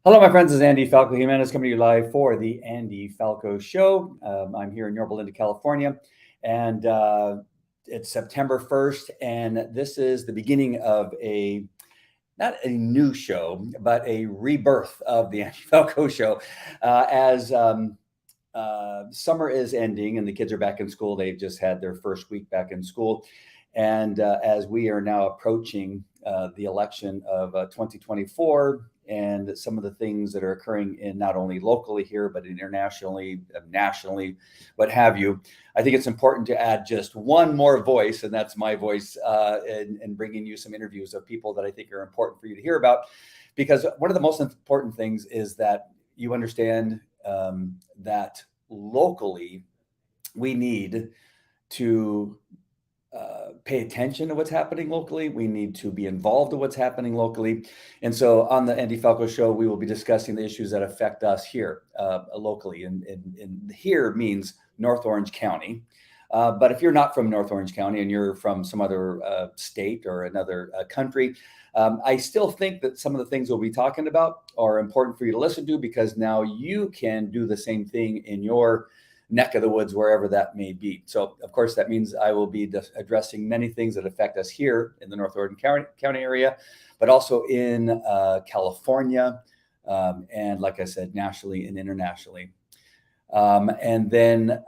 Hello, my friends. This is Andy Falco Jimenez coming to you live for the Andy Falco Show. I'm here in Yorba Linda, California, and it's September 1st, and this is the beginning of not a new show, but a rebirth of the Andy Falco Show. As summer is ending and the kids are back in school, they've just had their first week back in school. And as we are now approaching the election of 2024, and some of the things that are occurring in not only locally here, but internationally, nationally, what have you, I think it's important to add just one more voice, and that's my voice, in bringing you some interviews of people that I think are important for you to hear about. Because one of the most important things is that you understand that locally we need to pay attention to what's happening locally. We need to be involved in what's happening locally. And so on the Andy Falco Show, we will be discussing the issues that affect us here locally. And here means North Orange County. But if you're not from North Orange County and you're from some other state or another country, I still think that some of the things we'll be talking about are important for you to listen to, because now you can do the same thing in your neck of the woods, wherever that may be. So, of course, that means I will be addressing many things that affect us here in the North Orange County area, but also in California, and like I said, nationally and internationally. And then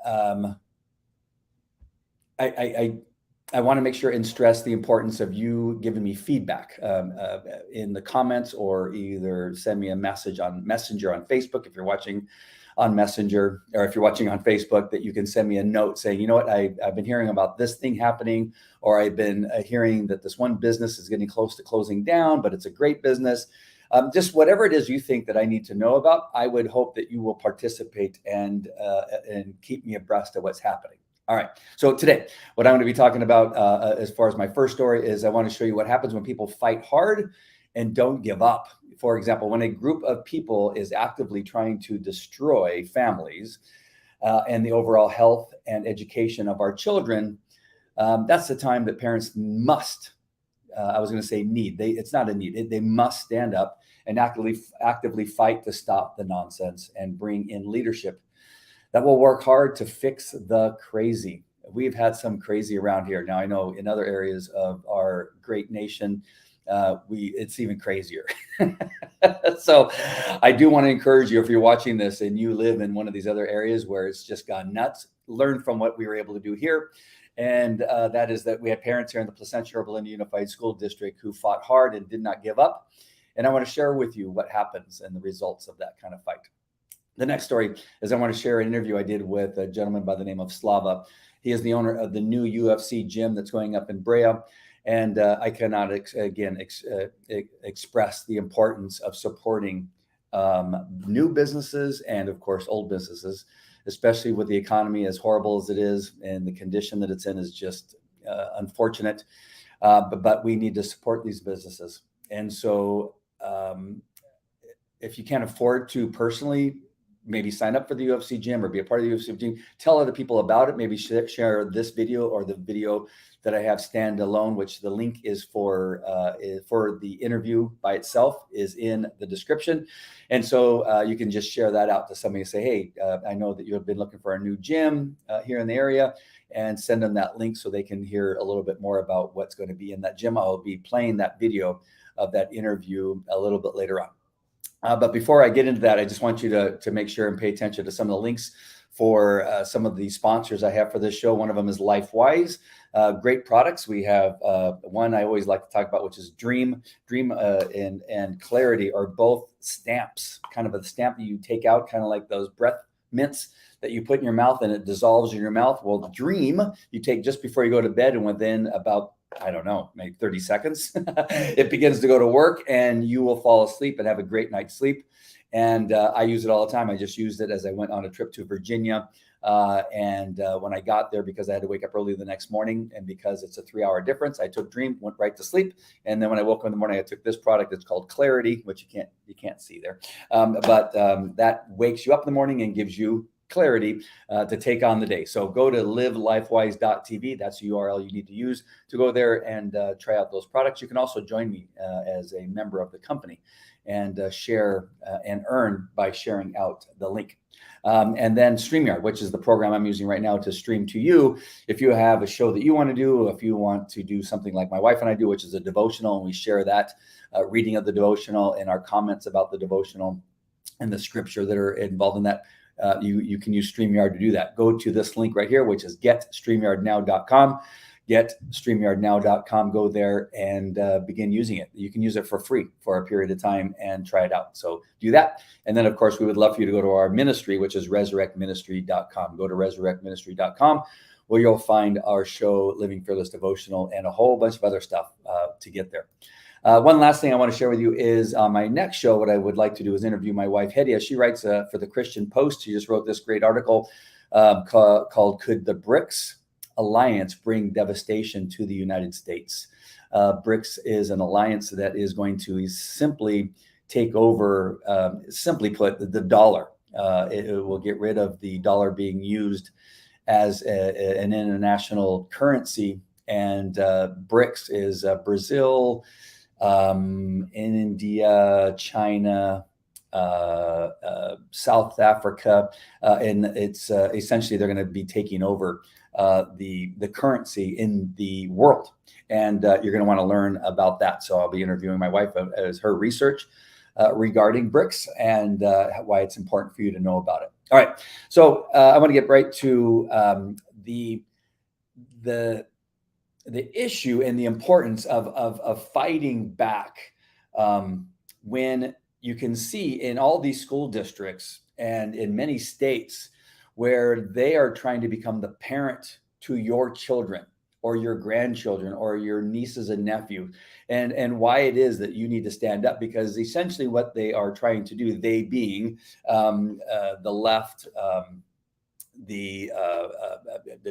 I want to make sure and stress the importance of you giving me feedback in the comments, or either send me a message on Messenger on Facebook if you're watching on Messenger, or if you're watching on Facebook, that you can send me a note saying, you know what, I've been hearing about this thing happening, or I've been hearing that this one business is getting close to closing down, but it's a great business. Just whatever it is you think that I need to know about, I would hope that you will participate and keep me abreast of what's happening. All right. So today, what I'm going to be talking about as far as my first story is, I want to show you what happens when people fight hard and don't give up. For example, when a group of people is actively trying to destroy families and the overall health and education of our children, that's the time that parents must, I was going to say need, it's not a need, they must stand up and actively fight to stop the nonsense and bring in leadership that will work hard to fix the crazy. We've had some crazy around here. Now, I know in other areas of our great nation, it's even crazier. So I do want to encourage you, if you're watching this and you live in one of these other areas where it's just gone nuts, learn from what we were able to do here. And that is that we had parents here in the Placentia Yorba Linda Unified School District who fought hard and did not give up. And I want to share with you what happens and the results of that kind of fight. The next story is, I want to share an interview I did with a gentleman by the name of Slava. He is the owner of the new UFC gym that's going up in Brea. And I cannot, express the importance of supporting new businesses and, of course, old businesses, especially with the economy as horrible as it is, and the condition that it's in is just unfortunate. But we need to support these businesses. And so if you can't afford to personally maybe sign up for the UFC gym or be a part of the UFC gym, tell other people about it. Maybe share this video or the video that I have stand alone, which the link is for the interview by itself is in the description. And so you can just share that out to somebody and say, hey, I know that you have been looking for a new gym here in the area, and send them that link so they can hear a little bit more about what's going to be in that gym. I'll be playing that video of that interview a little bit later on. But before I get into that, I just want you to make sure and pay attention to some of the links for some of the sponsors I have for this show. One of them is LifeWise. Great products. We have one I always like to talk about, which is Dream. Dream and Clarity are both stamps, kind of a stamp that you take out, kind of like those breath mints that you put in your mouth and it dissolves in your mouth. Well, the Dream you take just before you go to bed, and within about, I don't know, maybe 30 seconds, it begins to go to work and you will fall asleep and have a great night's sleep. And I use it all the time. I just used it as I went on a trip to Virginia. And when I got there, because I had to wake up early the next morning, and because it's a 3-hour difference, I took Dream, went right to sleep. And then when I woke up in the morning, I took this product. It's called Clarity, which you can't see there. But that wakes you up in the morning and gives you clarity to take on the day. So go to livelifewise.tv. That's the URL you need to use to go there and try out those products. You can also join me as a member of the company and share and earn by sharing out the link. And then StreamYard, which is the program I'm using right now to stream to you. If you have a show that you want to do, if you want to do something like my wife and I do, which is a devotional, and we share that reading of the devotional and our comments about the devotional and the scripture that are involved in that, you can use StreamYard to do that. Go to this link right here, which is getstreamyardnow.com. Getstreamyardnow.com. Go there and begin using it. You can use it for free for a period of time and try it out. So do that. And then, of course, we would love for you to go to our ministry, which is resurrectministry.com. Go to resurrectministry.com, where you'll find our show, Living Fearless Devotional, and a whole bunch of other stuff to get there. One last thing I want to share with you is on my next show, what I would like to do is interview my wife, Hedieh. She writes for the Christian Post. She just wrote this great article called Could the BRICS Alliance Bring Devastation to the United States? BRICS is an alliance that is going to simply take over, simply put, the dollar. It will get rid of the dollar being used as an international currency. And BRICS is Brazil, India, China, South Africa, and it's essentially they're going to be taking over the currency in the world, and you're going to want to learn about that. So I'll be interviewing my wife as her research regarding BRICS and why it's important for you to know about it. All right, so I want to get right to the issue and the importance of fighting back when you can see in all these school districts and in many states where they are trying to become the parent to your children or your grandchildren or your nieces and nephews, and why it is that you need to stand up, because essentially what they are trying to do, they being the left, the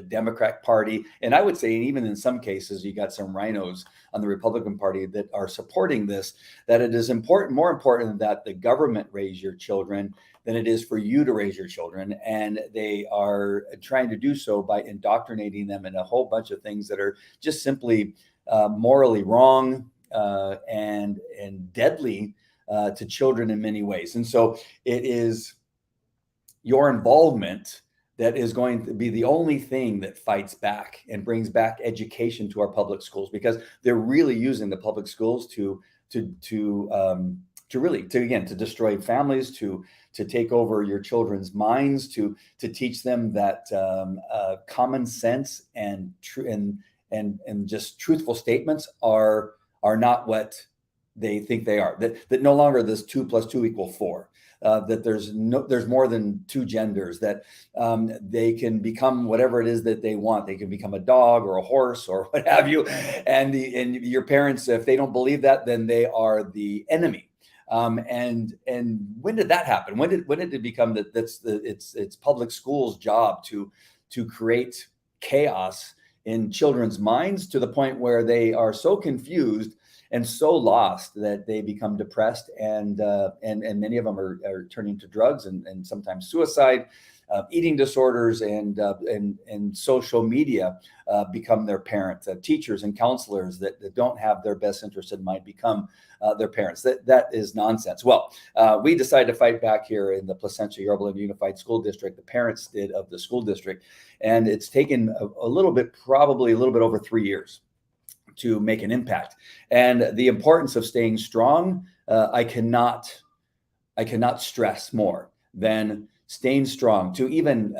Democrat Party, and I would say even in some cases you got some rhinos on the Republican Party that are supporting this, that it is more important that the government raise your children than it is for you to raise your children. And they are trying to do so by indoctrinating them in a whole bunch of things that are just simply morally wrong and deadly to children in many ways. And so it is your involvement that is going to be the only thing that fights back and brings back education to our public schools, because they're really using the public schools to destroy families, to take over your children's minds, to teach them that common sense and just truthful statements are not what they think they are. That no longer this 2 + 2 = 4. That there's more than two genders, that they can become whatever it is that they want. They can become a dog or a horse or what have you. And your parents, if they don't believe that, then they are the enemy. And when did that happen? When did it become that it's public schools' job to create chaos in children's minds to the point where they are so confused and so lost that they become depressed, and many of them are turning to drugs and sometimes suicide, eating disorders, and social media become their parents. Teachers and counselors that don't have their best interest in mind become their parents. That is nonsense. Well, we decided to fight back here in the Placentia Yorba Unified School District. The parents did, of the school district, and it's taken probably a little bit over 3 years to make an impact. And the importance of staying strong, I cannot stress more than staying strong, to even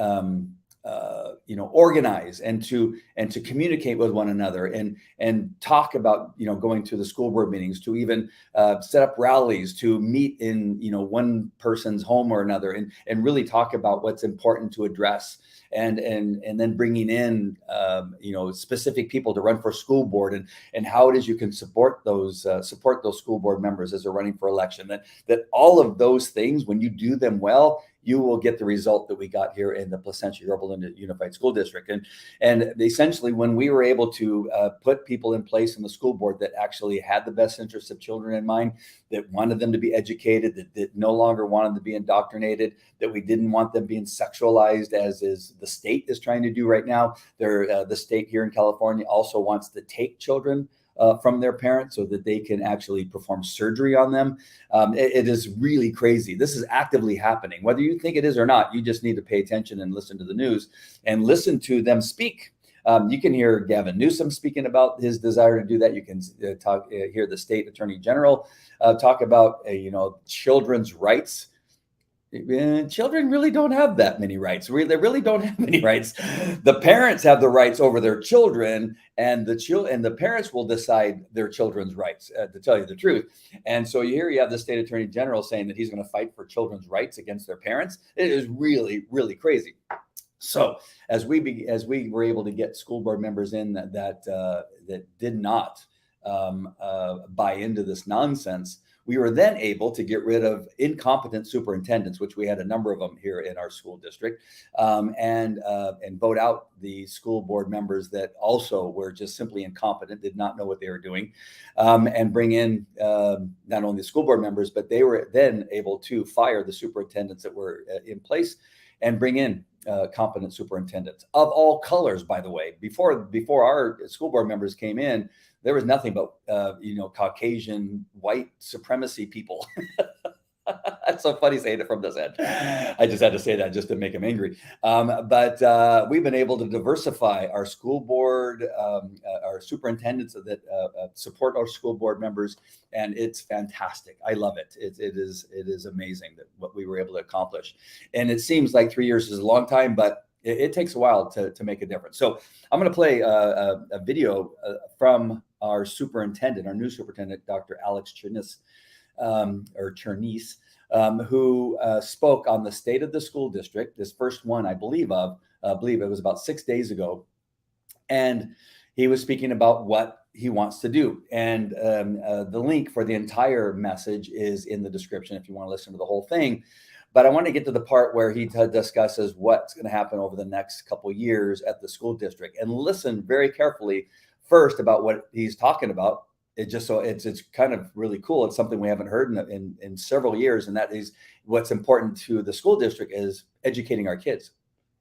organize and to communicate with one another and talk about going to the school board meetings, to even set up rallies, to meet in one person's home or another, and really talk about what's important to address, and then bringing in specific people to run for school board, and how it is you can support those school board members as they're running for election. That all of those things, when you do them well, you will get the result that we got here in the Placentia Yorba Linda Unified School District. And essentially, when we were able to put people in place in the school board that actually had the best interests of children in mind, that wanted them to be educated, that no longer wanted them to be indoctrinated, that we didn't want them being sexualized, as is the state is trying to do right now. The state here in California also wants to take children from their parents so that they can actually perform surgery on them. It is really crazy. This is actively happening. Whether you think it is or not, you just need to pay attention and listen to the news and listen to them speak. You can hear Gavin Newsom speaking about his desire to do that. You can hear the state attorney general talk about children's rights. Children really don't have that many rights. They really don't have many rights. The parents have the rights over their children, and the parents will decide their children's rights, to tell you the truth. And so you have the state attorney general saying that he's going to fight for children's rights against their parents. It is really, really crazy. So as we were able to get school board members in that did not buy into this nonsense, we were then able to get rid of incompetent superintendents, which we had a number of them here in our school district, and vote out the school board members that also were just simply incompetent, did not know what they were doing, and bring in not only the school board members, but they were then able to fire the superintendents that were in place and bring in competent superintendents of all colors. By the way, before our school board members came in, there was nothing but Caucasian white supremacy people. That's so funny saying it from this end. I just had to say that just to make him angry. But we've been able to diversify our school board, our superintendents that support our school board members, and it's fantastic. I love it. It is amazing that what we were able to accomplish. And it seems like 3 years is a long time, but it takes a while to make a difference. So I'm going to play a video from our superintendent, our new superintendent, Dr. Alex Chernice, who spoke on the state of the school district. This first one, I believe it was about 6 days ago. And he was speaking about what he wants to do. And the link for the entire message is in the description if you want to listen to the whole thing. But I want to get to the part where he discusses what's going to happen over the next couple of years at the school district, and listen very carefully first about what he's talking about. It's kind of really cool. It's something we haven't heard in several years, and that is what's important to the school district is educating our kids.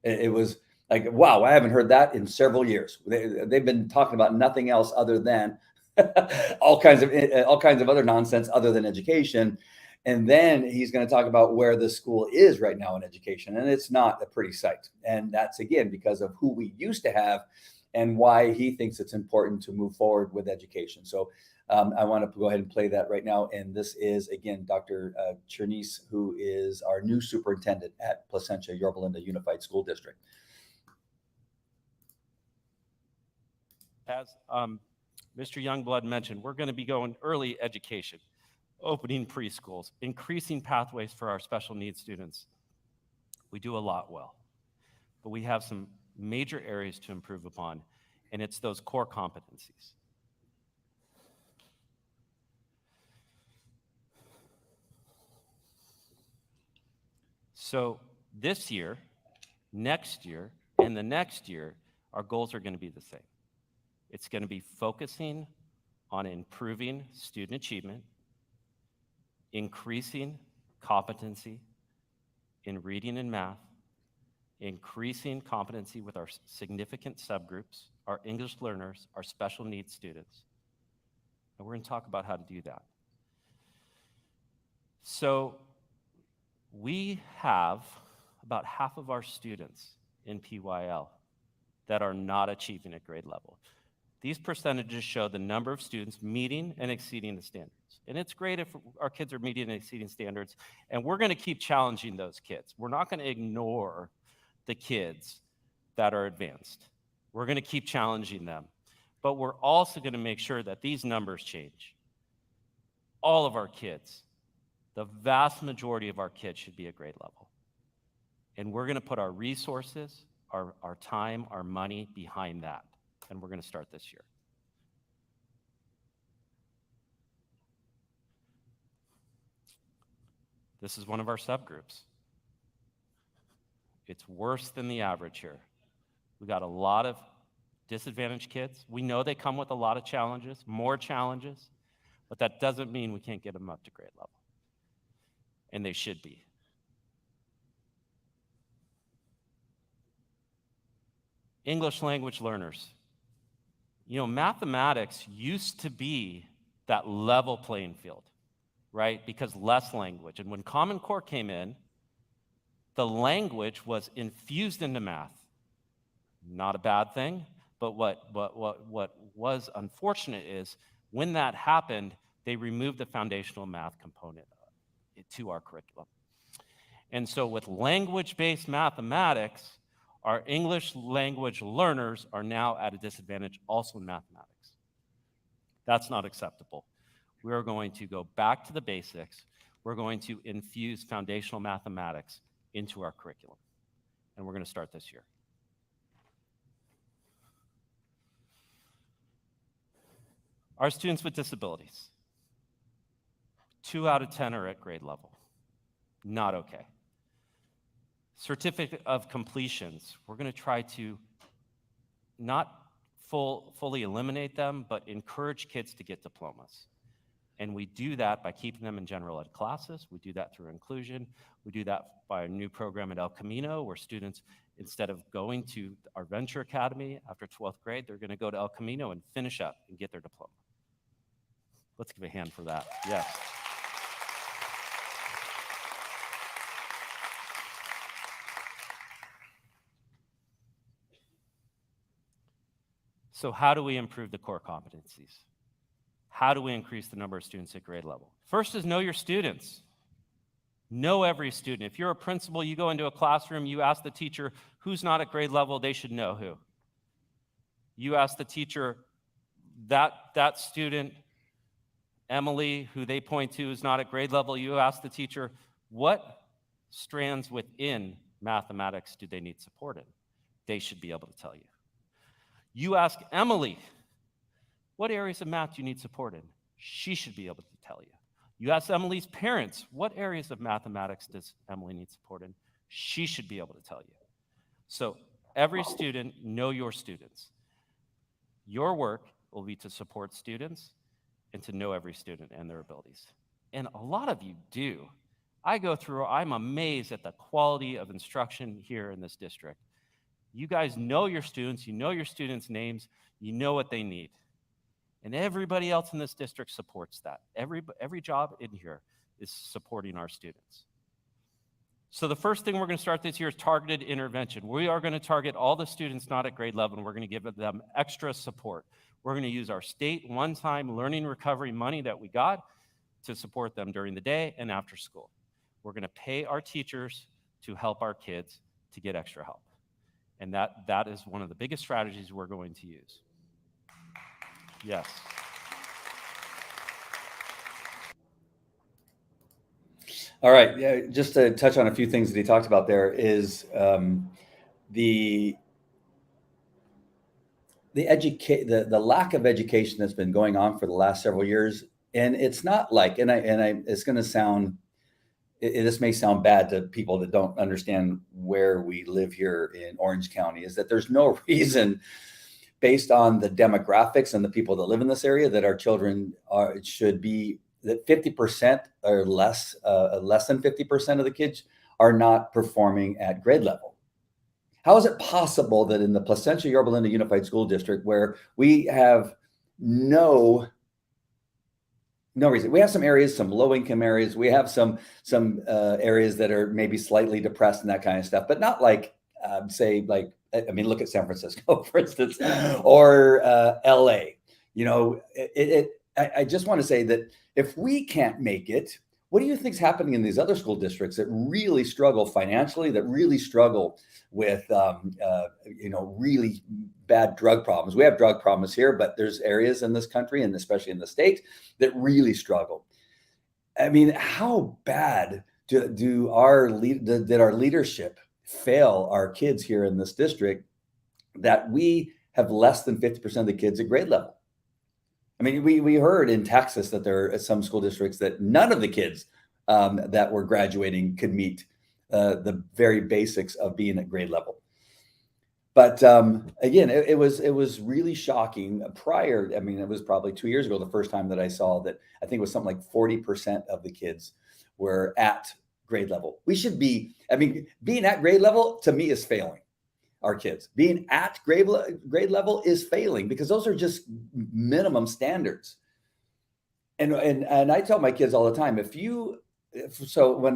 It was like, wow, I haven't heard that in several years. They've been talking about nothing else other than all kinds of other nonsense other than education. And then he's going to talk about where the school is right now in education, and it's not a pretty sight. And that's again because of who we used to have and why he thinks it's important to move forward with education. So I want to go ahead and play that right now. And this is, again, Dr. Chernice, who is our new superintendent at Placentia Yorba Linda Unified School District. As Mr. Youngblood mentioned, we're going to be going early education, opening preschools, increasing pathways for our special needs students. We do a lot well, but we have some major areas to improve upon, and it's those core competencies. So this year, next year, and the next year, our goals are going to be the same. It's going to be focusing on improving student achievement, increasing competency in reading and math, increasing competency with our significant subgroups, our English learners, our special needs students. And we're going to talk about how to do that. So we have about half of our students in PYL that are not achieving at grade level. These percentages show the number of students meeting and exceeding the standards. And it's great if our kids are meeting and exceeding standards, and we're going to keep challenging those kids. We're not going to ignore the kids that are advanced. We're going to keep challenging them. But we're also going to make sure that these numbers change. All of our kids, the vast majority of our kids should be at grade level. And we're going to put our resources, our time, our money behind that. And we're going to start this year. This is one of our subgroups. It's worse than the average here. We got a lot of disadvantaged kids. We know they come with a lot of challenges, more challenges, but that doesn't mean we can't get them up to grade level. And they should be. English language learners. You know, mathematics used to be that level playing field, right? Because less language. And when Common Core came in, the language was infused into math. Not a bad thing, but what was unfortunate is when that happened, they removed the foundational math component to our curriculum. And so with language-based mathematics, our English language learners are now at a disadvantage also in mathematics. That's not acceptable. We are going to go back to the basics. We're going to infuse foundational mathematics into our curriculum. And we're going to start this year. Our students with disabilities. 2 out of 10 are at grade level. Not okay. Certificate of completions. We're going to try to not fully eliminate them, but encourage kids to get diplomas. And we do that by keeping them in general ed classes. We do that through inclusion. We do that by a new program at El Camino, where students, instead of going to our Venture Academy after 12th grade, they're going to go to El Camino and finish up and get their diploma. Let's give a hand for that. Yes. So how do we improve the core competencies? How do we increase the number of students at grade level? First is know your students. Know every student. If you're a principal, you go into a classroom, you ask the teacher who's not at grade level, they should know who. You ask the teacher, that student, Emily, who they point to is not at grade level, you ask the teacher, what strands within mathematics do they need support in? They should be able to tell you. You ask Emily, what areas of math do you need support in? She should be able to tell you. You ask Emily's parents, what areas of mathematics does Emily need support in? She should be able to tell you. So every student, know your students. Your work will be to support students and to know every student and their abilities. And a lot of you do. I'm amazed at the quality of instruction here in this district. You guys know your students, you know your students' names, you know what they need. And everybody else in this district supports that. Every job in here is supporting our students. So the first thing we're going to start this year is targeted intervention. We are going to target all the students not at grade level, and we're going to give them extra support. We're going to use our state one-time learning recovery money that we got to support them during the day and after school. We're going to pay our teachers to help our kids to get extra help. And that is one of the biggest strategies we're going to use. Yes. All right. Yeah, just to touch on a few things that he talked about there is the lack of education that's been going on for the last several years. And it's not like, it's going to sound, this may sound bad to people that don't understand where we live here in Orange County, is that there's no reason, based on the demographics and the people that live in this area, that our children should be, that 50% or less than 50% of the kids are not performing at grade level. How is it possible that in the Placentia Yorba Linda Unified School District, where we have no reason, we have some areas, some low-income areas, we have some areas that are maybe slightly depressed and that kind of stuff, but not like, look at San Francisco, for instance, or LA. You know, I just want to say that if we can't make it, what do you think is happening in these other school districts that really struggle financially, that really struggle with, really bad drug problems? We have drug problems here, but there's areas in this country, and especially in the state, that really struggle. I mean, how bad did our leadership fail our kids here in this district that we have less than 50% of the kids at grade level. I mean, we heard in Texas that there are some school districts that none of the kids that were graduating could meet the very basics of being at grade level. But again, it was really shocking prior. I mean, it was probably 2 years ago, the first time that I saw that. I think it was something like 40% of the kids were at grade level. We should be, I mean, being at grade level to me is failing our kids. Being at grade level is failing because those are just minimum standards. And I tell my kids all the time, so when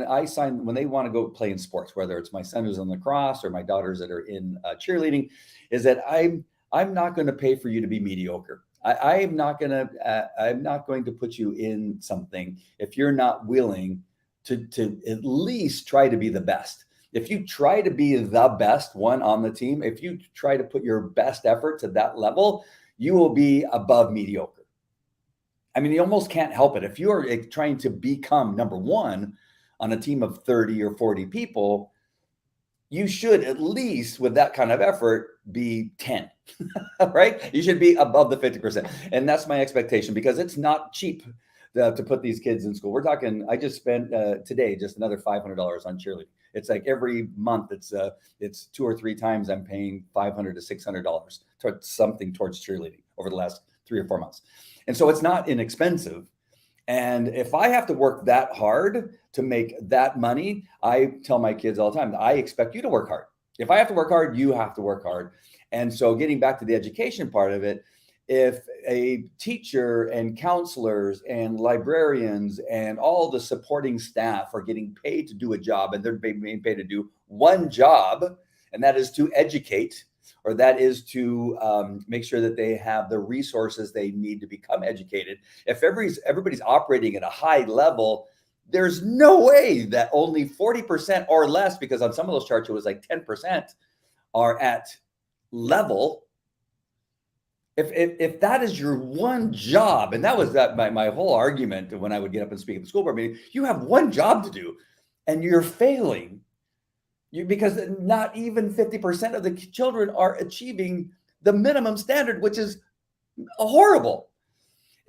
they want to go play in sports, whether it's my son who's on lacrosse or my daughters that are in cheerleading, is that I'm not going to pay for you to be mediocre. I'm not going to put you in something if you're not willing to at least try to be the best. If you try to be the best one on the team, if you try to put your best effort to that level, you will be above mediocre. I mean, you almost can't help it. If you are trying to become number one on a team of 30 or 40 people, you should at least, with that kind of effort, be 10, right? You should be above the 50%. And that's my expectation because it's not cheap to put these kids in school. We're talking, I just spent today just another $500 on cheerleading. It's like every month, it's 2 or 3 times I'm paying $500 to $600 towards something towards cheerleading over the last 3 or 4 months. And so it's not inexpensive. And if I have to work that hard to make that money, I tell my kids all the time, I expect you to work hard. If I have to work hard, you have to work hard. And so getting back to the education part of it, if a teacher and counselors and librarians and all the supporting staff are getting paid to do a job and they're being paid to do one job, and that is to educate, or that is to make sure that they have the resources they need to become educated. If everybody's operating at a high level, there's no way that only 40% or less, because on some of those charts it was like 10%, are at level. If that is your one job, and that was my whole argument when I would get up and speak at the school board meeting, you have one job to do and you're failing. Because not even 50% of the children are achieving the minimum standard, which is horrible.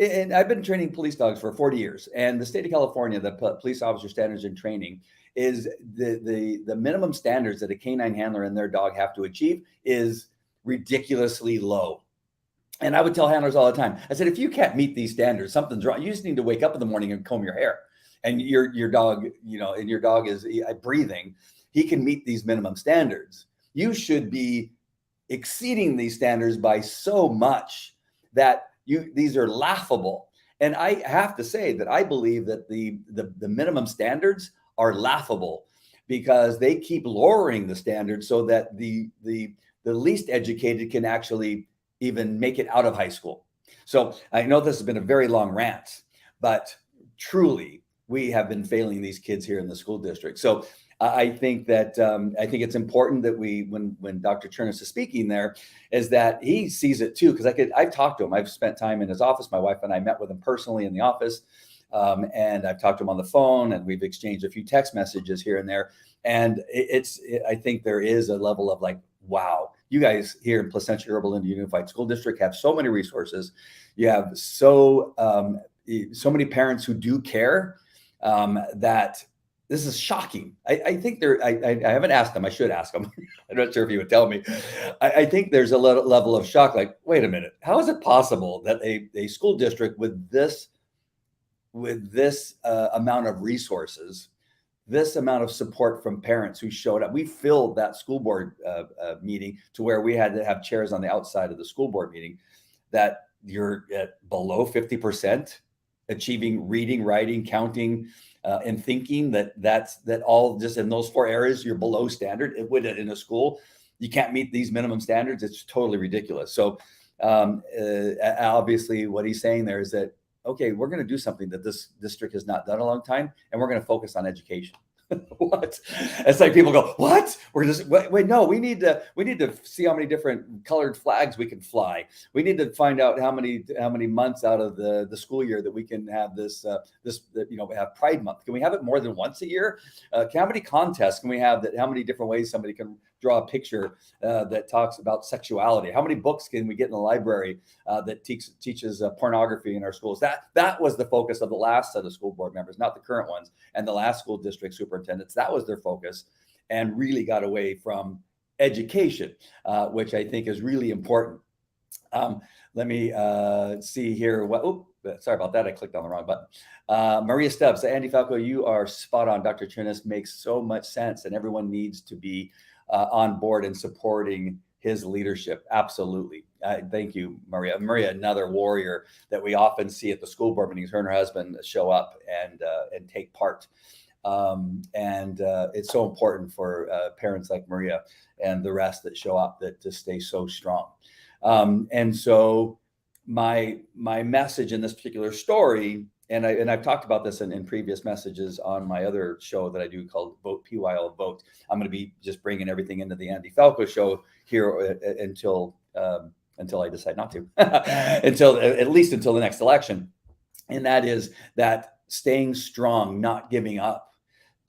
And I've been training police dogs for 40 years. And the state of California, the police officer standards and training is the minimum standards that a canine handler and their dog have to achieve is ridiculously low. And I would tell handlers all the time, I said, if you can't meet these standards, something's wrong. You just need to wake up in the morning and comb your hair. And your dog, and your dog is breathing. He can meet these minimum standards. You should be exceeding these standards by so much that these are laughable. And I have to say that I believe that the minimum standards are laughable because they keep lowering the standards so that the least educated can actually even make it out of high school. So I know this has been a very long rant, but truly we have been failing these kids here in the school district. So I think that I think it's important that when Dr. Chernis is speaking there, is that he sees it too. Because I've talked to him. I've spent time in his office. My wife and I met with him personally in the office, and I've talked to him on the phone, and we've exchanged a few text messages here and there. And I think there is a level of like, wow, you guys here in Placentia Urban Unified School District have so many resources. You have so many parents who do care that. This is shocking. I think I haven't asked him. I should ask him. I'm not sure if he would tell me. I think there's a level of shock. Like, wait a minute. How is it possible that a school district with this amount of resources, this amount of support from parents who showed up? We filled that school board meeting to where we had to have chairs on the outside of the school board meeting. That you're at below 50% achieving reading, writing, counting, and thinking that all just in those 4 areas, you're below standard. It would in a school, you can't meet these minimum standards. It's totally ridiculous. So obviously what he's saying there is that, okay, we're going to do something that this district has not done a long time, and we're going to focus on education. What? It's like people go, what? We're just wait, no, we need to see how many different colored flags we can fly. We need to find out how many months out of the school year that we can have this have Pride Month. Can we have it more than once a year? How many contests can we have how many different ways somebody can draw a picture that talks about sexuality? How many books can we get in the library that teaches pornography in our schools? That was the focus of the last set of school board members, not the current ones, and the last school district superintendents. That was their focus, and really got away from education, which I think is really important. Let me see here. Sorry about that. I clicked on the wrong button. Maria Stubbs, Andy Falco, you are spot on. Dr. Jimenez makes so much sense, and everyone needs to be on board and supporting his leadership. Absolutely. Thank you, Maria. Maria, another warrior that we often see at the school board meetings. Her and her husband show up and take part. It's so important for parents like Maria and the rest that show up to stay so strong. And so my message in this particular story, and I've talked about this in previous messages on my other show that I do called Vote PYL Vote. I'm going to be just bringing everything into the Andy Falco Show here until I decide not to, at least until the next election. And that is that staying strong, not giving up,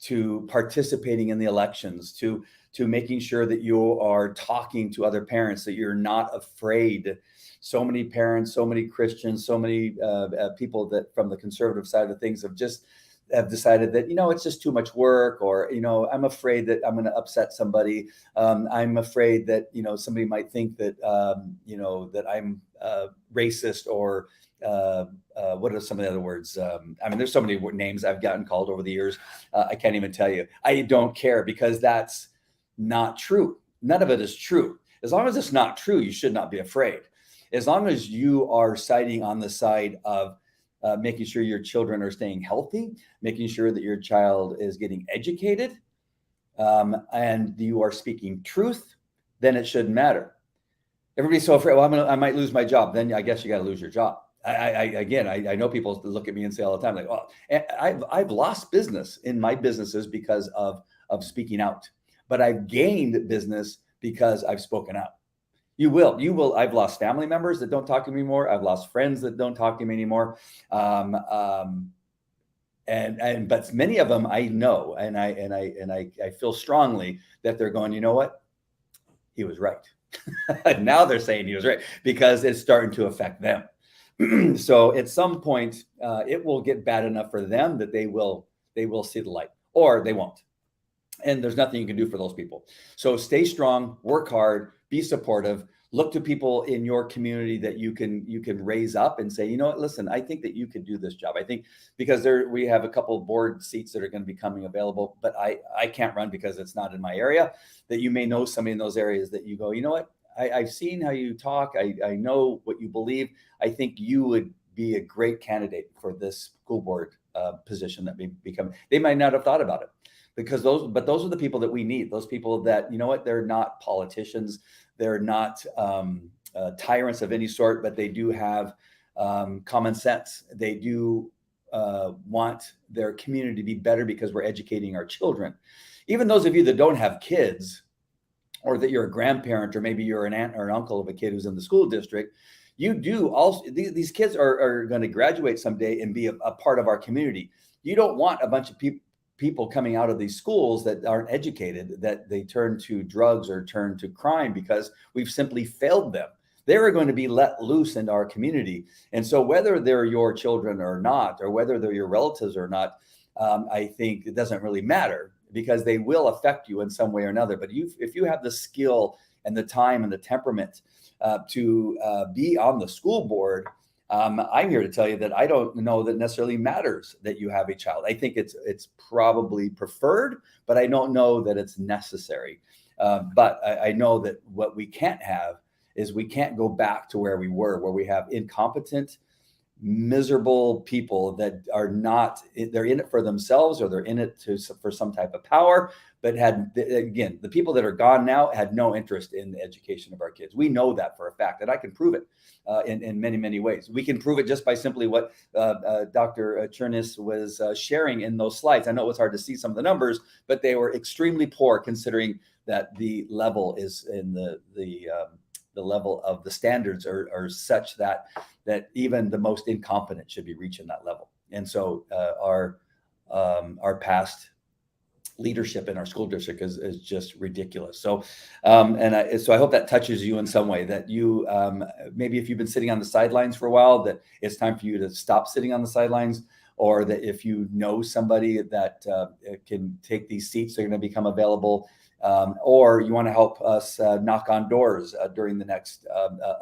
to participating in the elections, to making sure that you are talking to other parents, that you're not afraid. So many parents, so many Christians, so many people that from the conservative side of things have decided that, it's just too much work, or, I'm afraid that I'm going to upset somebody. I'm afraid that, somebody might think that, that I'm racist, or what are some of the other words? There's so many names I've gotten called over the years. I can't even tell you. I don't care, because that's not true. None of it is true. As long as it's not true, you should not be afraid. As long as you are siding on the side of making sure your children are staying healthy, making sure that your child is getting educated, and you are speaking truth, then it shouldn't matter. Everybody's so afraid, well, I might lose my job. Then I guess you got to lose your job. I know people look at me and say all the time, like, oh, I've lost business in my businesses because of speaking out, but I've gained business because I've spoken out. You will. I've lost family members that don't talk to me anymore. I've lost friends that don't talk to me anymore. But many of them I know, and I feel strongly that they're going, you know what? He was right. Now they're saying he was right, because it's starting to affect them. So at some point, it will get bad enough for them that they will see the light, or they won't. And there's nothing you can do for those people. So stay strong, work hard, be supportive, look to people in your community that you can raise up and say, you know what, listen, I think that you could do this job. I think, because we have a couple of board seats that are going to be coming available, but I can't run because it's not in my area, that you may know somebody in those areas that you go, you know what, I've seen how you talk. I know what you believe. I think you would be a great candidate for this school board position that may become. They might not have thought about it, because those are the people that we need. Those people that, you know what, they're not politicians. They're not tyrants of any sort, but they do have common sense. They do want their community to be better, because we're educating our children. Even those of you that don't have kids, or that you're a grandparent, or maybe you're an aunt or an uncle of a kid who's in the school district, you do also, these kids are going to graduate someday and be a part of our community. You don't want a bunch of people coming out of these schools that aren't educated, that they turn to drugs or turn to crime because we've simply failed them. They are going to be let loose into our community. And so whether they're your children or not, or whether they're your relatives or not, I think it doesn't really matter, because they will affect you in some way or another. But if you have the skill and the time and the temperament to be on the school board, I'm here to tell you that I don't know that necessarily matters that you have a child. I think it's probably preferred, but I don't know that it's necessary. But I know that what we can't have is, we can't go back to where we were, where we have incompetent, miserable people that are not, they're in it for themselves, or they're in it for some type of power, but again, the people that are gone now had no interest in the education of our kids. We know that for a fact, and I can prove it in many, many ways. We can prove it just by simply what Dr. Chernis was sharing in those slides. I know it was hard to see some of the numbers, but they were extremely poor considering that the level is in the level of the standards are such that even the most incompetent should be reaching that level. And so our past leadership in our school district is just ridiculous. So so I hope that touches you in some way, that you maybe if you've been sitting on the sidelines for a while, that it's time for you to stop sitting on the sidelines, or that if you know somebody that can take these seats, they're going to become available. Or you want to help us knock on doors during the next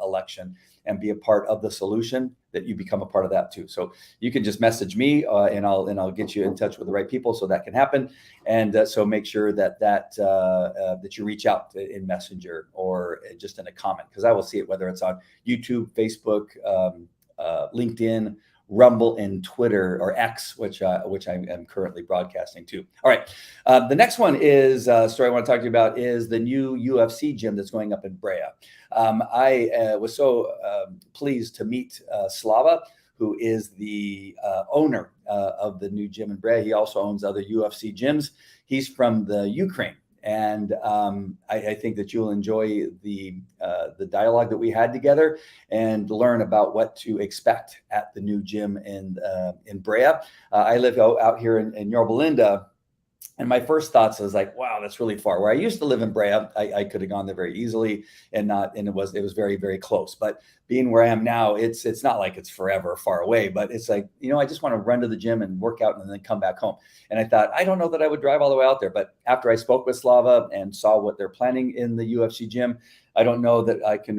election and be a part of the solution, that you become a part of that too. So you can just message me and I'll get you in touch with the right people so that can happen. And so make sure that you reach out in Messenger or just in a comment, because I will see it, whether it's on YouTube, Facebook, LinkedIn, Rumble, and Twitter, or X, which I am currently broadcasting to. All right. The next one is a story I want to talk to you about is the new UFC gym that's going up in Brea. I was so pleased to meet Slava, who is the owner of the new gym in Brea. He also owns other UFC gyms. He's from the Ukraine. And I think that you'll enjoy the dialogue that we had together and learn about what to expect at the new gym in Brea. I live out here in Yorba Linda, and my first thoughts was like, wow, that's really far. Where I used to live in Brea, I could have gone there very easily, and it was very, very close. But being where I am now, it's not like it's forever far away, but it's like, I just want to run to the gym and work out and then come back home. And I thought, I don't know that I would drive all the way out there. But after I spoke with Slava and saw what they're planning in the UFC gym, I don't know that I can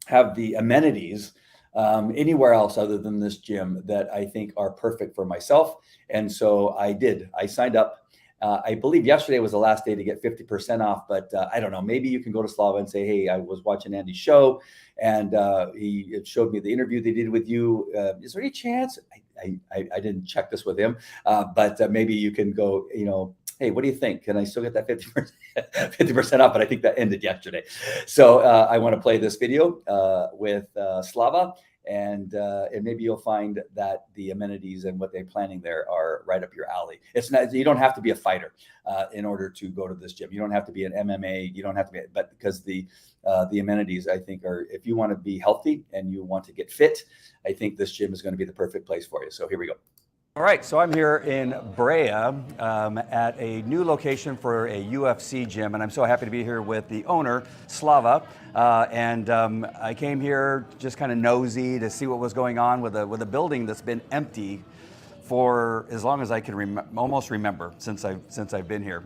have the amenities anywhere else other than this gym that I think are perfect for myself. And so I signed up. I believe yesterday was the last day to get 50% off, but I don't know, maybe you can go to Slava and say, hey, I was watching Andy's show and he showed me the interview they did with you. Is there any chance? I didn't check this with him, but maybe you can go, hey, what do you think? Can I still get that 50% off? But I think that ended yesterday. So I want to play this video with Slava, and maybe you'll find that the amenities and what they're planning there are right up your alley. It's not, you don't have to be a fighter in order to go to this gym. You don't have to be an MMA. You don't have to be, but because the amenities, I think, are, if you want to be healthy and you want to get fit, I think this gym is going to be the perfect place for you. So here we go. All right, so I'm here in Brea at a new location for a UFC gym, and I'm so happy to be here with the owner, Slava. I came here just kind of nosy to see what was going on with a building that's been empty for as long as I can almost remember since I've been here.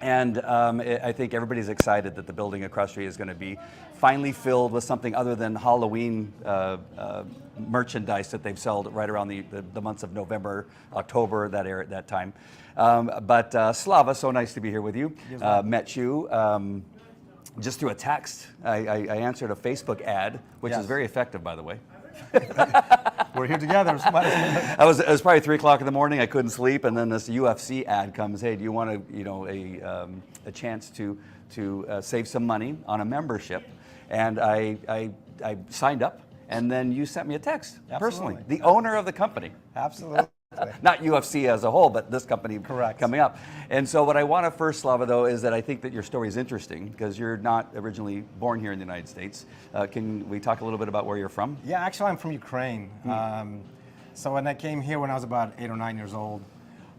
And I think everybody's excited that the building across the street is going to be finally filled with something other than Halloween merchandise that they've sold right around the months of November, October, that time. But Slava, so nice to be here with you. Met you just through a text. I answered a Facebook ad, which is very effective, by the way. We're here together. It was probably 3 o'clock in the morning. I couldn't sleep, and then this UFC ad comes. Hey, do you want a chance to save some money on a membership? And I signed up, and then you sent me a text personally. The owner of the company. Absolutely. Not UFC as a whole, but this company coming up. And so what I want to first, Slava, though, is that I think that your story is interesting because you're not originally born here in the United States. Can we talk a little bit about where you're from? Yeah, actually I'm from Ukraine. So when I came here when I was about 8 or 9 years old,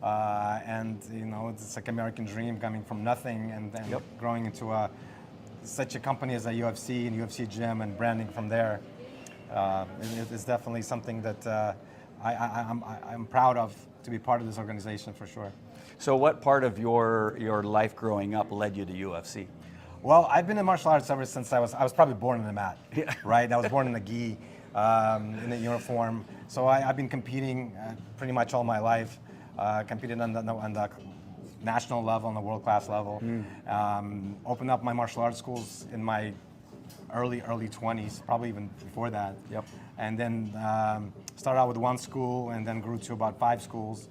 and it's like American dream coming from nothing and then growing into such a company as a UFC and UFC gym and branding from there. It's definitely something that I'm proud of, to be part of this organization for sure. So what part of your life growing up led you to UFC? Well, I've been in martial arts ever since I was probably born in the mat, right? I was born in the gi, in the uniform. So I've been competing pretty much all my life. Competed on the national level, on the world-class level. Opened up my martial arts schools in my early 20s, probably even before that. Yep. And then started out with one school and then grew to about 5 schools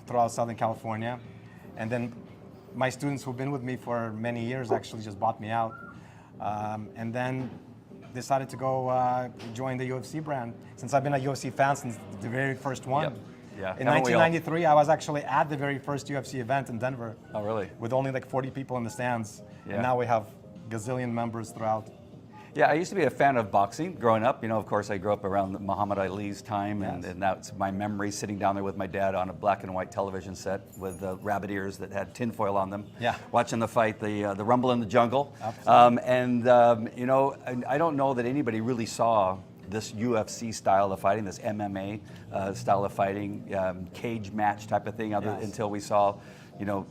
throughout Southern California. And then my students who've been with me for many years actually just bought me out. And then decided to go join the UFC brand, since I've been a UFC fan since the very first one. Yep. Yeah. In 1993, I was actually at the very first UFC event in Denver. Oh, really? With only like 40 people in the stands. Yeah. And now we have gazillion members throughout. Yeah, I used to be a fan of boxing growing up. Of course, I grew up around Muhammad Ali's time, Yes. and that's my memory, sitting down there with my dad on a black and white television set with rabbit ears that had tinfoil on them, Yeah. watching the fight, the Rumble in the Jungle. Absolutely. I don't know that anybody really saw this UFC style of fighting, this MMA style of fighting, cage match type of thing, until we saw,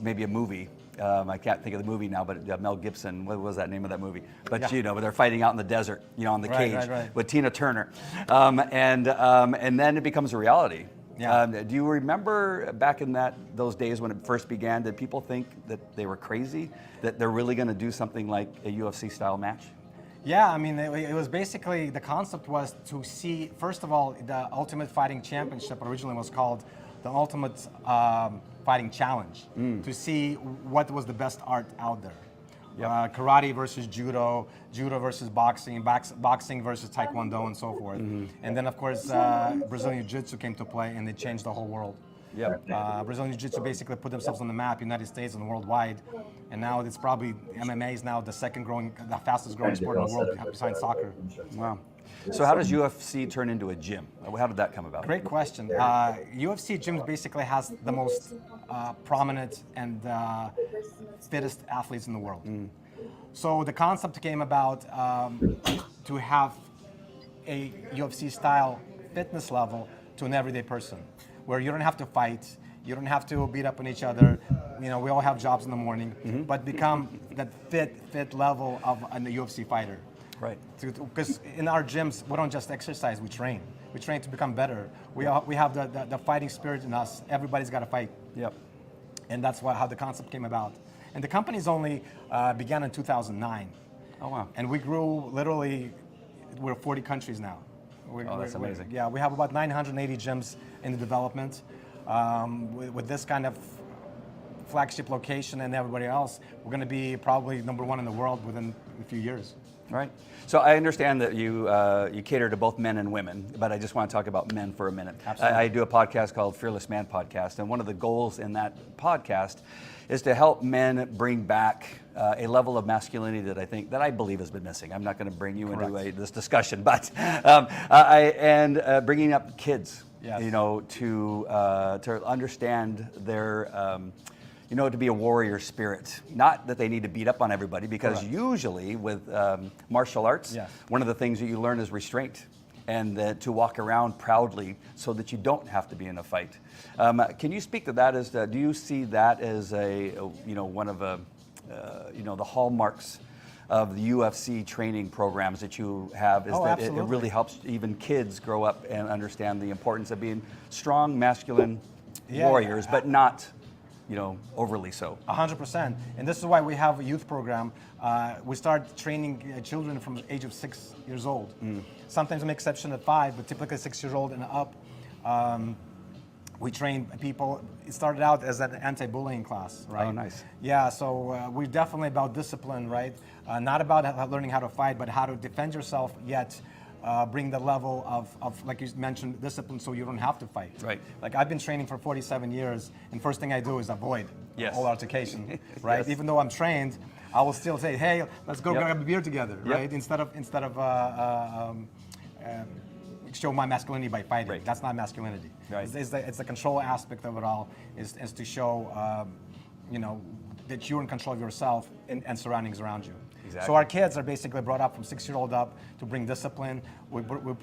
maybe a movie. I can't think of the movie now, but Mel Gibson, what was that name of that movie? But but they're fighting out in the desert, on the cage with Tina Turner, and then it becomes a reality. Yeah. Do you remember back in those days when it first began? Did people think that they were crazy, that they're really going to do something like a UFC style match? Yeah, I mean, it was basically, the concept was to see, first of all, the Ultimate Fighting Championship originally was called the Ultimate Fighting Challenge, to see what was the best art out there. Yep. Karate versus judo, judo versus boxing, boxing versus taekwondo, and so forth. And then, of course, Brazilian Jiu-Jitsu came to play, and they changed the whole world. Yep. Brazilian Jiu-Jitsu basically put themselves on the map, United States and worldwide, and now it's probably, MMA is now the fastest growing sport in the world besides soccer. Wow. So how does UFC turn into a gym? How did that come about? Great question. UFC Gym basically has the most prominent and fittest athletes in the world. So the concept came about to have a UFC style fitness level to an everyday person, where you don't have to fight, you don't have to beat up on each other. We all have jobs in the morning, but become that fit level of a UFC fighter. Right. Because in our gyms, we don't just exercise, we train. We train to become better. We have the fighting spirit in us. Everybody's got to fight. Yep. And that's how the concept came about. And the company's only began in 2009. Oh, wow. And we grew literally, we're 40 countries now. That's amazing. Yeah, we have about 980 gyms in the development. With this kind of flagship location and everybody else, we're going to be probably #1 in the world within a few years. Right. So I understand that you cater to both men and women, but I just want to talk about men for a minute. Absolutely. I do a podcast called Fearless Man Podcast, and one of the goals in that podcast is to help men bring back a level of masculinity that I believe has been missing. I'm not going to bring you into this discussion, but bringing up kids, Yes. to understand their. To be a warrior spirit. Not that they need to beat up on everybody, because usually with martial arts, one of the things that you learn is restraint, and to walk around proudly so that you don't have to be in a fight. Can you speak to that? Do you see that as one of the hallmarks of the UFC training programs that you have? Is that it really helps even kids grow up and understand the importance of being strong, masculine warriors, but not overly so. 100%. And this is why we have a youth program. We start training children from the age of 6 years old. Sometimes we make exception at 5, but typically 6 years old and up. We train people. It started out as an anti-bullying class, right? Oh, nice. Yeah, so we're definitely about discipline, right? Not about learning how to fight, but how to defend yourself, yet bring the level of, like you mentioned, discipline, so you don't have to fight. Right. Like, I've been training for 47 years, and first thing I do is avoid all altercation, right? Yes. Even though I'm trained, I will still say, hey, let's go grab a beer together, right? Instead of show my masculinity by fighting. Right. That's not masculinity. Right. It's the control aspect of it all, is to show, that you're in control of yourself and surroundings around you. Exactly. So our kids are basically brought up from 6-year-old up to bring discipline. We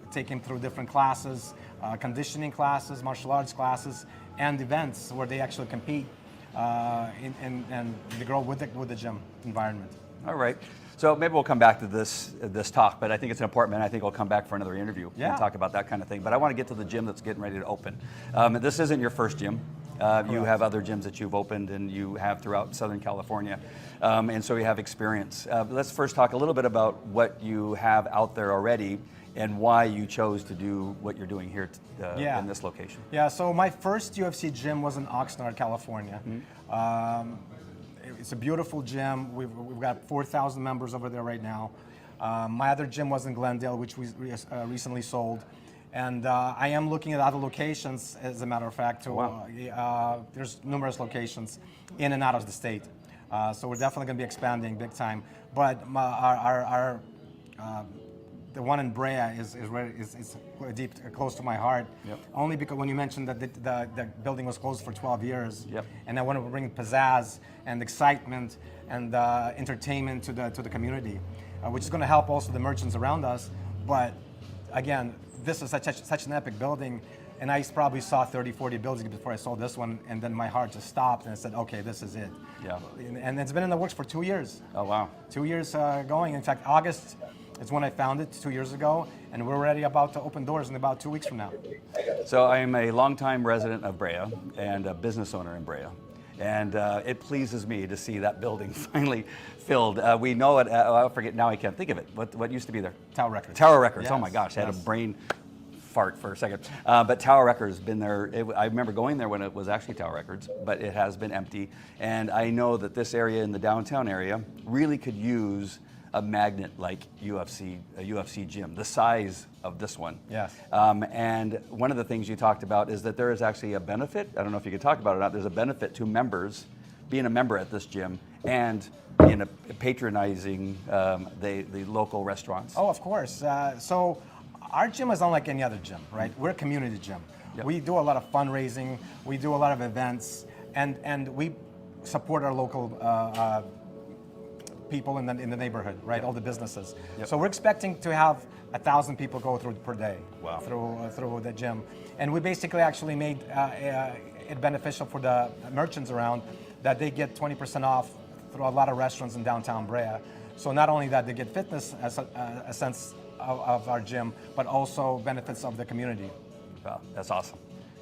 take them through different classes, conditioning classes, martial arts classes, and events where they actually compete and they grow with the gym environment. All right. So maybe we'll come back to this talk, but I think it's important, and I think we'll come back for another interview and talk about that kind of thing. But I want to get to the gym that's getting ready to open. This isn't your first gym. You have other gyms that you've opened and you have throughout Southern California. And so you have experience. Let's first talk a little bit about what you have out there already and why you chose to do what you're doing here in this location. Yeah, so my first UFC gym was in Oxnard, California. It's a beautiful gym. We've got 4,000 members over there right now. My other gym was in Glendale, which we recently sold. And I am looking at other locations, as a matter of fact. There's numerous locations in and out of the state. So we're definitely going to be expanding big time. But the one in Brea is deep, close to my heart. Only because when you mentioned that the building was closed for 12 years, and I want to bring pizzazz and excitement and entertainment to the community, which is going to help also the merchants around us. But again, this is such an epic building, and I probably saw 30, 40 buildings before I saw this one, and then my heart just stopped, and I said, okay, this is it. And it's been in the works for 2 years. Oh, wow. 2 years going. In fact, August is when I found it 2 years ago, and we're already about to open doors in about 2 weeks from now. So I am a longtime resident of Brea and a business owner in Brea. And it pleases me to see that building finally filled. We know it, I forget, now I can't think of it. What used to be there? Tower Records. Tower Records, yes. Oh my gosh, I had a brain fart for a second. But Tower Records has been there. I remember going there when it was actually Tower Records, but it has been empty. And I know that this area in the downtown area really could use a magnet like a UFC gym, the size of this one. Yes. And one of the things you talked about is that there is actually a benefit. I don't know if you could talk about it or not. There's a benefit to members being a member at this gym and being patronizing the local restaurants. Oh, of course. So our gym is unlike any other gym, right? We're a community gym. We do a lot of fundraising. We do a lot of events, and we support our local people in the neighborhood, right? All the businesses. So we're expecting to have 1,000 people go through per day through the gym, and we basically actually made it beneficial for the merchants around that they get 20% off through a lot of restaurants in downtown Brea. So not only that, they get fitness as a sense of our gym, but also benefits of the community. Wow, that's awesome.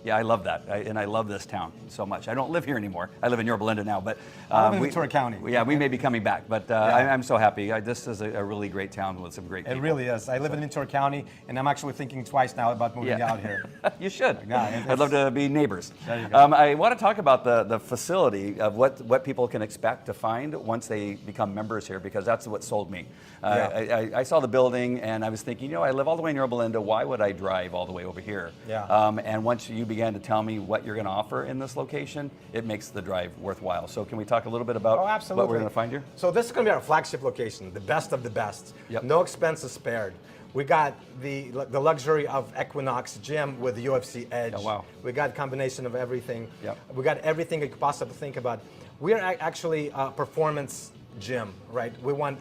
Yeah, I love that, and I love this town so much. I don't live here anymore. I live in Yorba Linda now, but I live in Ventura County. Yeah, we may be coming back, but I'm so happy. This is a really great town with some great people. It really is. I live in Ventura County, and I'm actually thinking twice now about moving out here. You should. Yeah, I'd love to be neighbors. There you go. I want to talk about the facility of what people can expect to find once they become members here, because that's what sold me. I saw the building, and I was thinking, I live all the way in Yorba Linda. Why would I drive all the way over here? And once you began to tell me what you're going to offer in this location, it makes the drive worthwhile. So can we talk a little bit about what we're going to find here? So this is going to be our flagship location, the best of the best. No expenses spared. We got the luxury of Equinox Gym with the UFC Edge. Oh, wow. We got a combination of everything. We got everything you could possibly think about. We are actually a performance gym, right? We want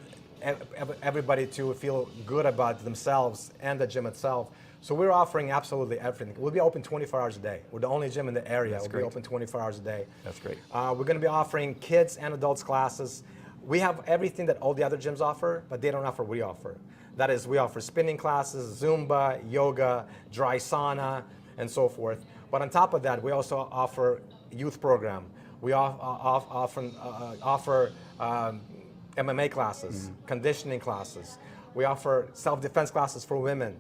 everybody to feel good about themselves and the gym itself. So we're offering absolutely everything. We'll be open 24 hours a day. We're the only gym in the area. We'll be open 24 hours a day. That's great. We're going to be offering kids and adults classes. We have everything that all the other gyms offer, but they don't offer, we offer. That is, we offer spinning classes, Zumba, yoga, dry sauna, and so forth. But on top of that, we also offer youth program. We often offer MMA classes, conditioning classes. We offer self-defense classes for women,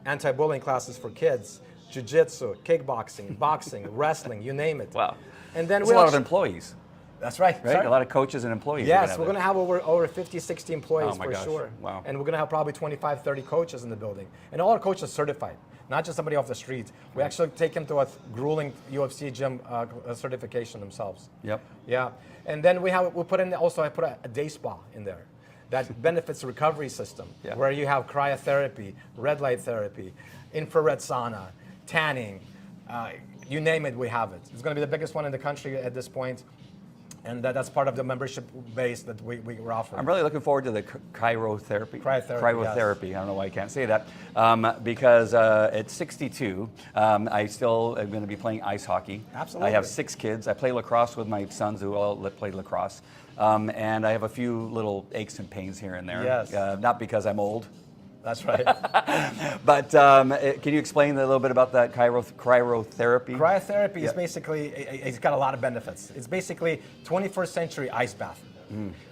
anti-bullying classes for kids, jiu-jitsu, kickboxing, boxing, wrestling, you name it. Wow. And then There's a lot of employees. That's right. A lot of coaches and employees. Yes, we're going to have over 50, 60 employees for gosh. sure. Wow. And we're going to have probably 25, 30 coaches in the building. And all our coaches are certified, not just somebody off the street. We actually take them to a grueling UFC gym certification themselves. Yeah. And then I put a day spa in there. That benefits the recovery system, where you have cryotherapy, red light therapy, infrared sauna, tanning, you name it, we have it. It's going to be the biggest one in the country at this point, and that's part of the membership base that we're offering. I'm really looking forward to the cryotherapy. Cryotherapy. Yes. I don't know why I can't say that, because at 62, I still am going to be playing ice hockey. Absolutely. I have 6 kids. I play lacrosse with my sons who all play lacrosse. And I have a few little aches and pains here and there. Yes. Not because I'm old, That's right. But can you explain a little bit about that cryotherapy? Cryotherapy is basically, it's got a lot of benefits. It's basically 21st century ice bath,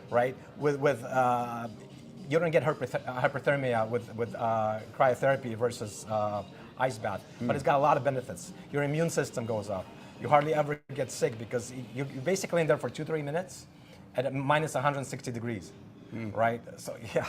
right? You don't get hypothermia with cryotherapy versus ice bath, but it's got a lot of benefits. Your immune system goes up. You hardly ever get sick because you're basically in there for 2-3 minutes at minus 160 degrees. Right. So yeah.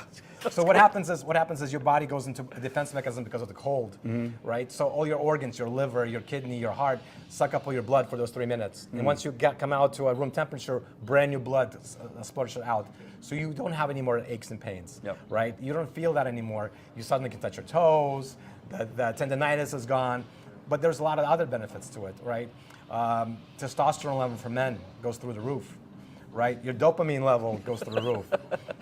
So what happens is your body goes into a defense mechanism because of the cold. Right. So all your organs, your liver, your kidney, your heart, suck up all your blood for those 3 minutes. And once you come out to a room temperature, brand new blood splashes out. So you don't have any more aches and pains. Yep. Right. You don't feel that anymore. You suddenly can touch your toes. The tendonitis is gone. But there's a lot of other benefits to it. Right. Testosterone level for men goes through the roof. Right, your dopamine level goes through the roof.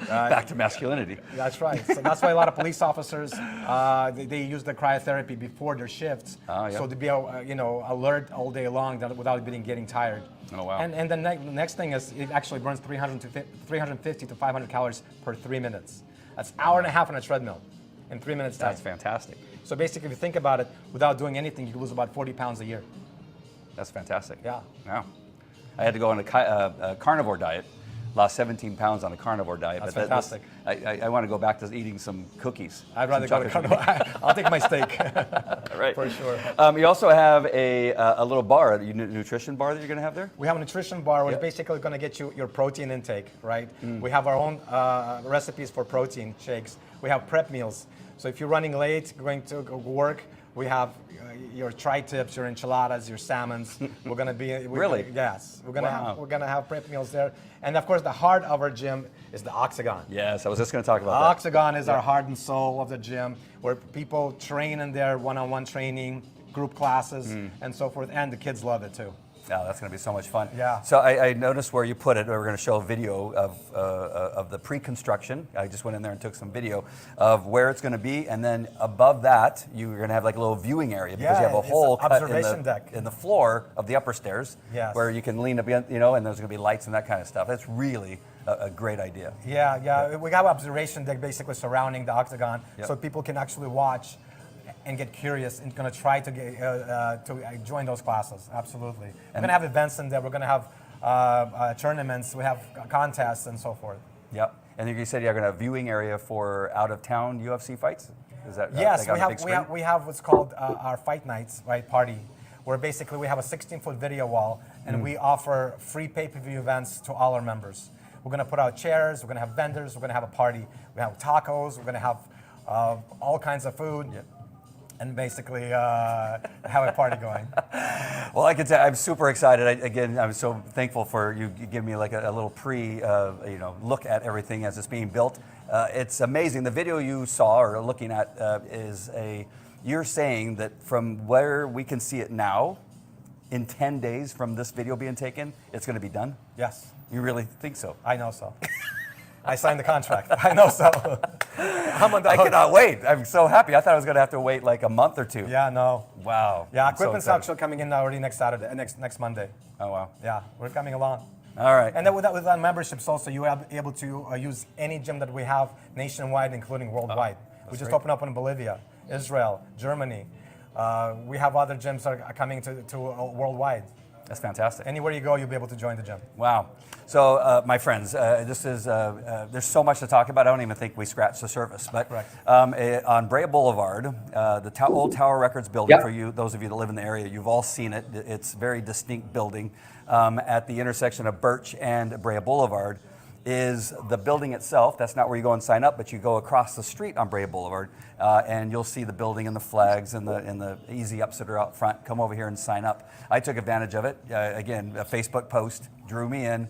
Back to masculinity. That's right. So that's why a lot of police officers they use the cryotherapy before their shifts, so to be alert all day long without getting tired. Oh wow! And the next thing is it actually burns 350 to 500 calories per 3 minutes. That's an hour and a half on a treadmill in 3 minutes time. That's fantastic. So basically, if you think about it, without doing anything, you lose about 40 pounds a year. That's fantastic. Yeah. Wow. I had to go on a carnivore diet, lost 17 pounds on a carnivore diet. That's but fantastic. I want to go back to eating some cookies. I'd rather go to carnivore. I'll take my steak. Right. For sure. You also have a little bar, a nutrition bar that you're going to have there? We have a nutrition bar which is basically going to get you your protein intake, right? We have our own recipes for protein shakes. We have prep meals. So if you're running late, going to work, we have your tri-tips, your enchiladas, your salmons. We're going to be Really? Yes, we're going to have prep meals there, and of course the heart of our gym is the Octagon. Yes, I was just going to talk about the that. Octagon is our heart and soul of the gym, where people train in their one-on-one training, group classes, and so forth, and the kids love it too. Yeah, that's going to be so much fun. Yeah. So I noticed where you put it. We're going to show a video of the pre-construction. I just went in there and took some video of where it's going to be, and then above that, you're going to have like a little viewing area because you have a hole cut in the floor of the upper stairs, where you can lean up, and there's going to be lights and that kind of stuff. That's really a great idea. Yeah. We have observation deck basically surrounding the Octagon, so people can actually watch and get curious and going to try to join those classes. Absolutely. We're going to have events in there. We're going to have tournaments. We have contests and so forth. Yep. And you said you're going to have a viewing area for out-of-town UFC fights? Is that yes, we have what's called our fight nights, right, party, where basically we have a 16-foot video wall and we offer free pay-per-view events to all our members. We're going to put out chairs. We're going to have vendors. We're going to have a party. We have tacos. We're going to have all kinds of food. Yep. And basically have a party going. Well, I can say I'm super excited. I'm so thankful for you giving me like a little look at everything as it's being built. It's amazing. The video you saw or looking at you're saying that from where we can see it now, in 10 days from this video being taken, it's going to be done? Yes. You really think so? I know so. I signed the contract. I know so. I cannot wait. I'm so happy. I thought I was going to have to wait like a month or two. Yeah, no. Wow. Yeah, equipment's actually coming in already next Saturday, next Monday. Oh, wow. Yeah, we're coming along. All right. And then with our memberships also, you are able to use any gym that we have nationwide, including worldwide. We just opened up in Bolivia, Israel, Germany. We have other gyms that are coming to worldwide. That's fantastic. Anywhere you go, you'll be able to join the gym. Wow. So, my friends, this is there's so much to talk about. I don't even think we scratched the surface. But on Brea Boulevard, the old Tower Records building, for you, those of you that live in the area, you've all seen it. It's a very distinct building. At the intersection of Birch and Brea Boulevard is the building itself. That's not where you go and sign up, but you go across the street on Brea Boulevard, and you'll see the building and the flags and the easy ups that are out front. Come over here and sign up. I took advantage of it. Again, a Facebook post drew me in.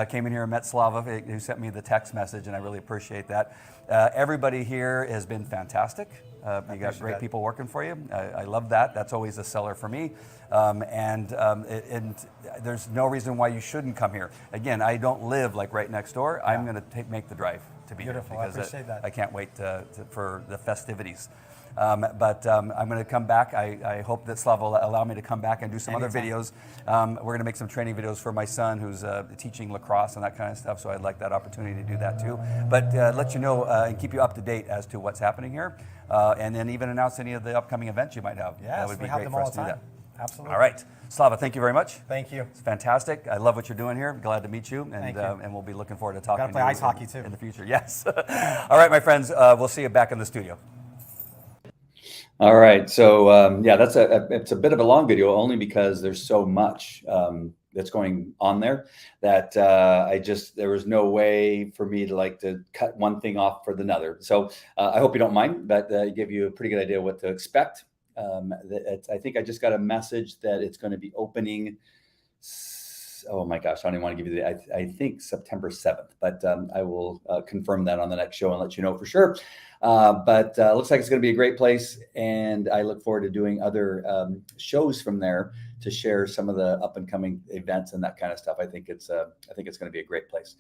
Came in here and met Slava, who sent me the text message, and I really appreciate that. Everybody here has been fantastic. You got great people working for you. I love that. That's always a seller for me. And there's no reason why you shouldn't come here. Again, I don't live like right next door. I'm going to make the drive to be here because I appreciate that. I can't wait for the festivities. But I'm going to come back. I hope that Slav will allow me to come back and do some other videos. We're going to make some training videos for my son who's teaching lacrosse and that kind of stuff. So I'd like that opportunity to do that too. But let you know and keep you up to date as to what's happening here. And then even announce any of the upcoming events you might have. Yes, that would be great for us to do that. Absolutely. All right. Slava, thank you very much. Thank you. It's fantastic. I love what you're doing here. Glad to meet you. And, Thank you. And we'll be looking forward to talking Gotta play to you ice hockey too. in the future. Yes. All right, my friends. We'll see you back in the studio. All right. So yeah, it's a bit of a long video only because there's so much that's going on there that there was no way for me to cut one thing off for another. So I hope you don't mind, but give you a pretty good idea what to expect. I think I just got a message that it's going to be opening. Oh my gosh, I don't even want to give you I think September 7th, but I will confirm that on the next show and let you know for sure. But looks like it's going to be a great place, and I look forward to doing other shows from there to share some of the up and coming events and that kind of stuff. I think it's going to be a great place.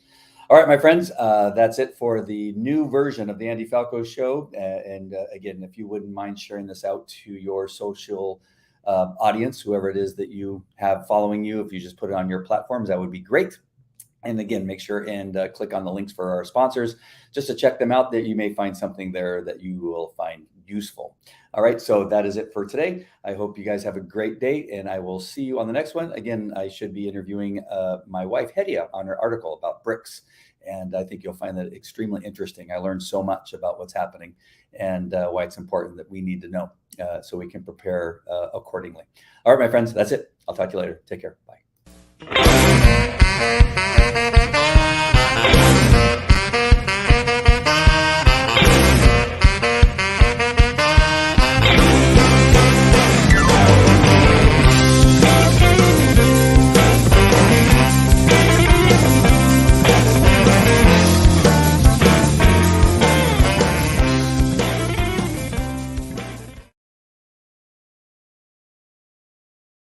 All right, my friends, that's it for the new version of the Andy Falco Show. And again, if you wouldn't mind sharing this out to your social audience, whoever it is that you have following you, if you just put it on your platforms, that would be great. And again, make sure and click on the links for our sponsors just to check them out, that you may find something there that you will find useful. All right, so that is it for today. I hope you guys have a great day, and I will see you on the next one. Again, I should be interviewing my wife, Hedieh, on her article about bricks. And I think you'll find that extremely interesting. I learned so much about what's happening and why it's important that we need to know so we can prepare accordingly. All right, my friends, that's it. I'll talk to you later. Take care. Bye.